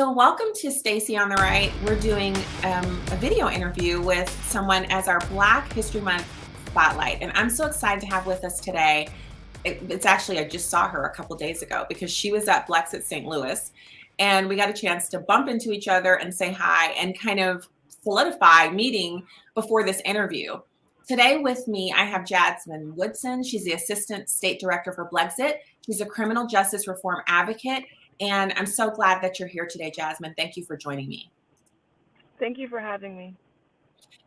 So welcome to Stacy on the Right. We're doing a video interview with someone as our Black History Month spotlight. And I'm so excited to have with us today. It's actually, I just saw her a couple days ago because she was at BLEXIT St. Louis. And we got a chance to bump into each other and say hi and kind of solidify meeting before this interview. Today with me, I have Jasmine Woodson. She's the Assistant State Director for BLEXIT. She's a criminal justice reform advocate. And I'm so glad that you're here today, Jasmine. Thank you for joining me. Thank you for having me.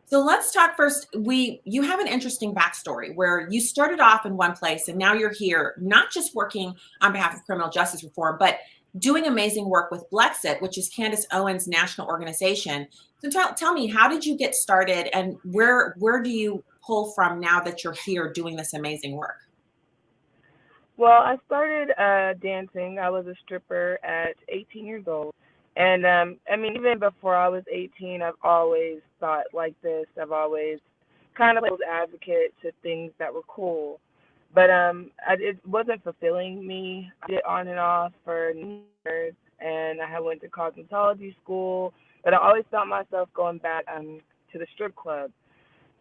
So let's talk first. You have an interesting backstory where you started off in one place and now you're here, not just working on behalf of criminal justice reform, but doing amazing work with BLEXIT, which is Candice Owens' national organization. So tell me, how did you get started and where do you pull from now that you're here doing this amazing work? Well, I started dancing. I was a stripper at 18 years old. And even before I was 18, I've always thought like this. I've always kind of was advocate to things that were cool. But it wasn't fulfilling me. I did on and off for years, and I had went to cosmetology school. But I always found myself going back to the strip club.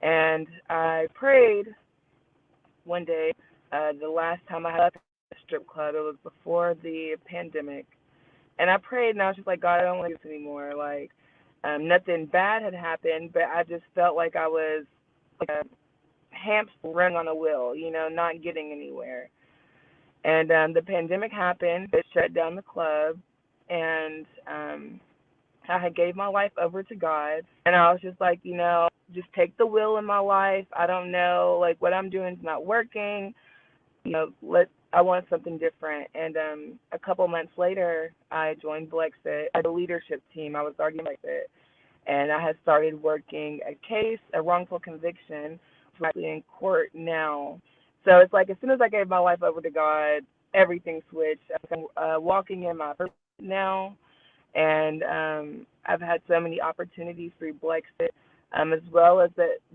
And I prayed one day. The last time I had a strip club, it was before the pandemic. And I prayed, and I was just like, God, I don't want this anymore. Like, nothing bad had happened, but I just felt like I was like a hamster running on a wheel, not getting anywhere. And the pandemic happened. It shut down the club, and I had gave my life over to God. And I was just like, just take the wheel in my life. I don't know, like, what I'm doing is not working. I want something different. And a couple months later, I joined BLEXIT as a leadership team. I was arguing BLEXIT, and I had started working a case, a wrongful conviction, actually in court now. So it's like as soon as I gave my life over to God, everything switched. I'm walking in my purpose now, and I've had so many opportunities through BLEXIT. As well as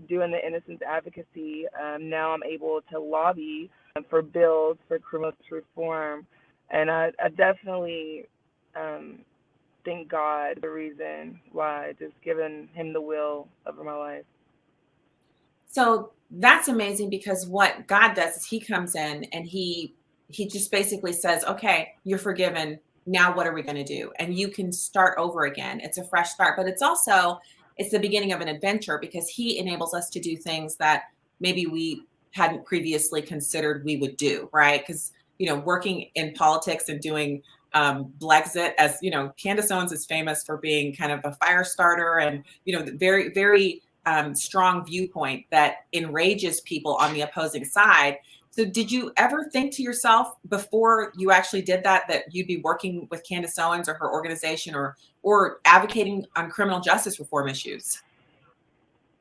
doing the innocence advocacy. Now I'm able to lobby for bills for criminal reform, and I definitely thank God the reason why, just giving him the will over my life. So that's amazing because what God does is he comes in and he just basically says, okay, you're forgiven. Now what are we going to do? And you can start over again. It's a fresh start, but it's the beginning of an adventure because he enables us to do things that maybe we hadn't previously considered we would do, right? Because, working in politics and doing BLEXIT, as Candice Owens is famous for being kind of a fire starter and, very, very strong viewpoint that enrages people on the opposing side. So did you ever think to yourself before you actually did that you'd be working with Candice Owens or her organization or advocating on criminal justice reform issues?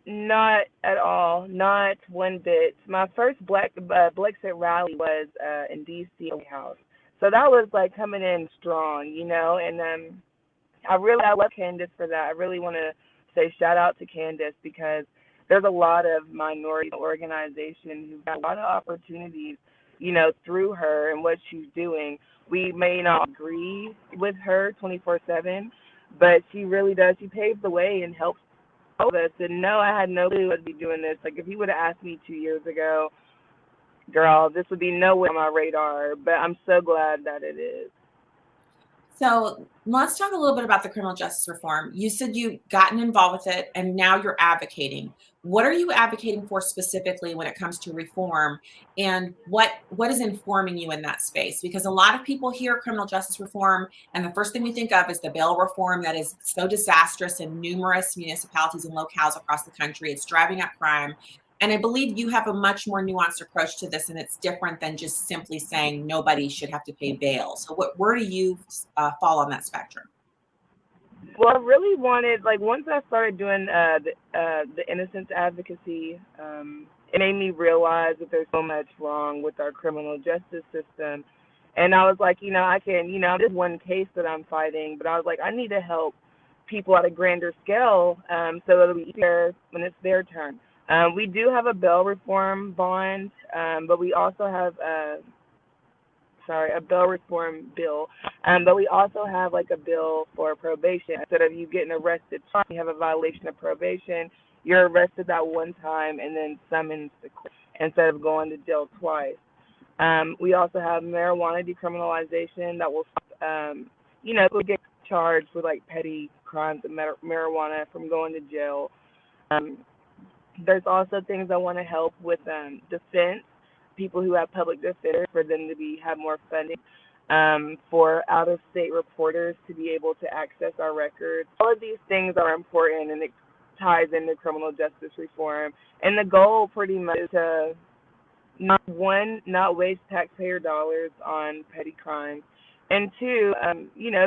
Not at all, not one bit. My first BLEXIT rally was in D.C. House, so that was like coming in strong, and I love Candice for that. I really want to say shout out to Candice because there's a lot of minority organizations who've got a lot of opportunities, through her and what she's doing. We may not agree with her 24/7, but she really does. She paves the way and helps all of us. And no, I had no clue I'd be doing this. Like if you would have asked me 2 years ago, girl, this would be nowhere on my radar. But I'm so glad that it is. So let's talk a little bit about the criminal justice reform. You said you've gotten involved with it and now you're advocating. What are you advocating for specifically when it comes to reform, and what is informing you in that space? Because a lot of people hear criminal justice reform and the first thing we think of is the bail reform that is so disastrous in numerous municipalities and locales across the country. It's driving up crime. And I believe you have a much more nuanced approach to this, and it's different than just simply saying nobody should have to pay bail. So where do you fall on that spectrum? Well, I really wanted, like, once I started doing the innocence advocacy, it made me realize that there's so much wrong with our criminal justice system. And I was like, I can, there's one case that I'm fighting, but I was like, I need to help people at a grander scale so it'll be easier when it's their turn. We do have a bail reform bond, but we also have a bail reform bill. But we also have like a bill for probation. Instead of you getting arrested twice, you have a violation of probation. You're arrested that one time and then summoned to court instead of going to jail twice. We also have marijuana decriminalization that will, people get charged with like petty crimes of marijuana from going to jail. Um, there's also things I want to help with defense, people who have public defenders, for them to have more funding, for out-of-state reporters to be able to access our records. All of these things are important, and it ties into criminal justice reform. And the goal pretty much is to not waste taxpayer dollars on petty crimes, and two,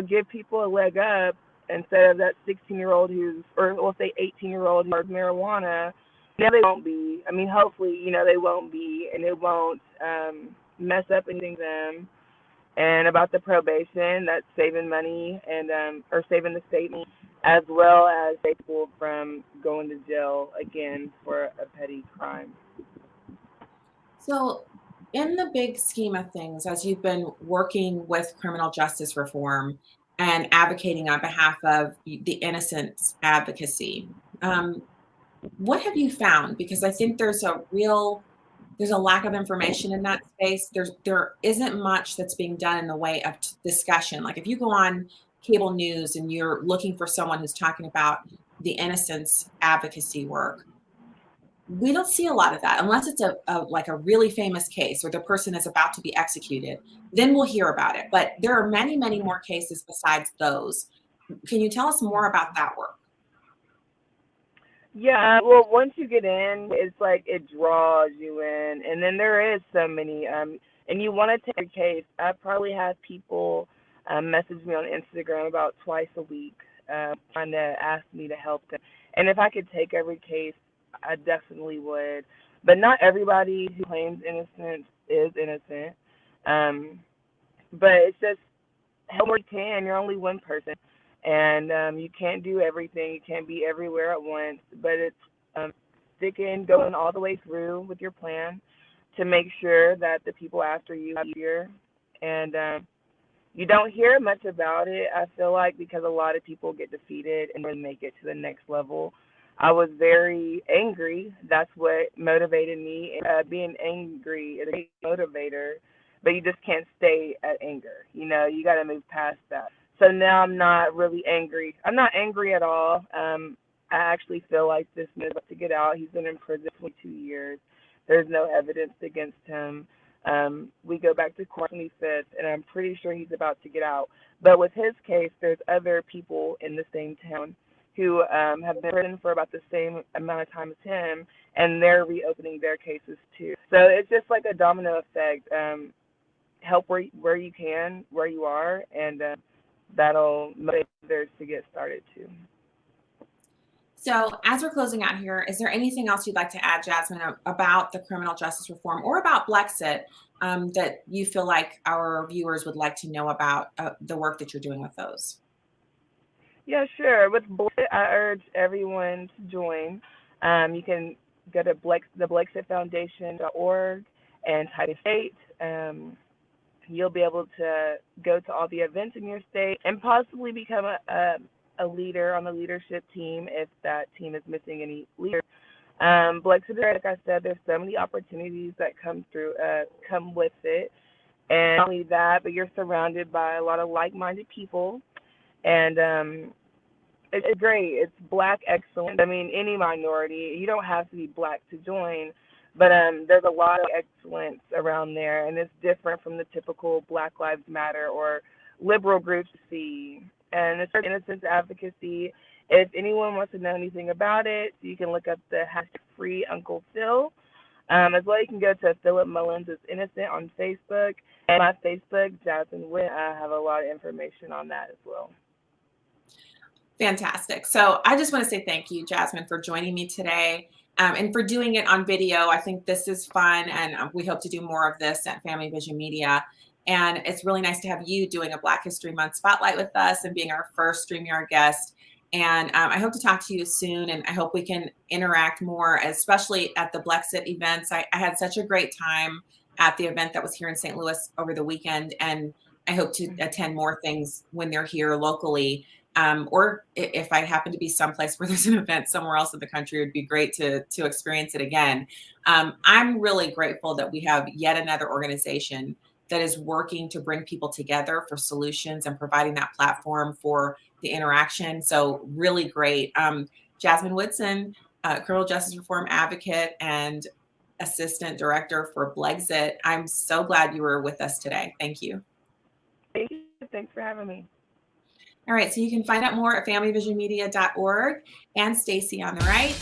give people a leg up instead of that 16-year-old or we'll say 18-year-old who has marijuana. Now they won't be. I mean, hopefully, they won't be, and it won't mess up anything to them. And about the probation, that's saving money and or saving the state money, as well as people from going to jail again for a petty crime. So, in the big scheme of things, as you've been working with criminal justice reform and advocating on behalf of the innocence advocacy, what have you found? Because I think there's a lack of information in that space. There isn't much that's being done in the way of discussion. Like if you go on cable news and you're looking for someone who's talking about the innocence advocacy work, we don't see a lot of that unless it's like a really famous case or the person is about to be executed. Then we'll hear about it. But there are many, many more cases besides those. Can you tell us more about that work? Yeah, well, once you get in, it's like it draws you in, and then there is so many. And you want to take a case. I probably have people message me on Instagram about twice a week, trying to ask me to help them. And if I could take every case, I definitely would. But not everybody who claims innocence is innocent. But it's just help where you can. You're only one person. And you can't do everything. You can't be everywhere at once. But it's sticking, going all the way through with your plan to make sure that the people after you are here. And you don't hear much about it, I feel like, because a lot of people get defeated and then make it to the next level. I was very angry. That's what motivated me. Being angry is a motivator, but you just can't stay at anger. You got to move past that. So now I'm not really angry. I'm not angry at all. I actually feel like this man is about to get out. He's been in prison for 2 years. There's no evidence against him. We go back to court 25th, and I'm pretty sure he's about to get out. But with his case, there's other people in the same town who have been in prison for about the same amount of time as him, and they're reopening their cases too. So it's just like a domino effect. Help where you can, where you are, and that'll motivate others to get started too. So as we're closing out here, is there anything else you'd like to add, Jasmine, about the criminal justice reform or about BLEXIT that you feel like our viewers would like to know about the work that you're doing with those? Yeah, sure. With BLEXIT, I urge everyone to join. You can go to the BLEXITfoundation.org and type in state. You'll be able to go to all the events in your state and possibly become a leader on the leadership team if that team is missing any leaders. BLEXIT, like I said, there's so many opportunities that come with it. And not only that, but you're surrounded by a lot of like-minded people. And it's great. It's Black excellence. I mean, any minority. You don't have to be Black to join, but there's a lot of excellence around there, and it's different from the typical Black Lives Matter or liberal groups you see. And it's for innocence advocacy. If anyone wants to know anything about it, you can look up the #FreeUnclePhil. As well, you can go to Philip Mullins is Innocent on Facebook. And my Facebook, Jasmine Witt, I have a lot of information on that as well. Fantastic. So I just want to say thank you, Jasmine, for joining me today and for doing it on video. I think this is fun, and we hope to do more of this at Family Vision Media. And it's really nice to have you doing a Black History Month spotlight with us and being our first StreamYard guest. And I hope to talk to you soon, and I hope we can interact more, especially at the BLEXIT events. I had such a great time at the event that was here in St. Louis over the weekend, and I hope to attend more things when they're here locally. Or if I happen to be someplace where there's an event somewhere else in the country, it would be great to experience it again. I'm really grateful that we have yet another organization that is working to bring people together for solutions and providing that platform for the interaction. So really great. Jasmine Woodson, criminal justice reform advocate and assistant director for BLEXIT. I'm so glad you were with us today. Thank you. Thank you. Thanks for having me. All right, so you can find out more at familyvisionmedia.org and Stacy on the right.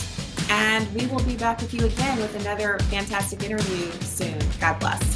And we will be back with you again with another fantastic interview soon. God bless.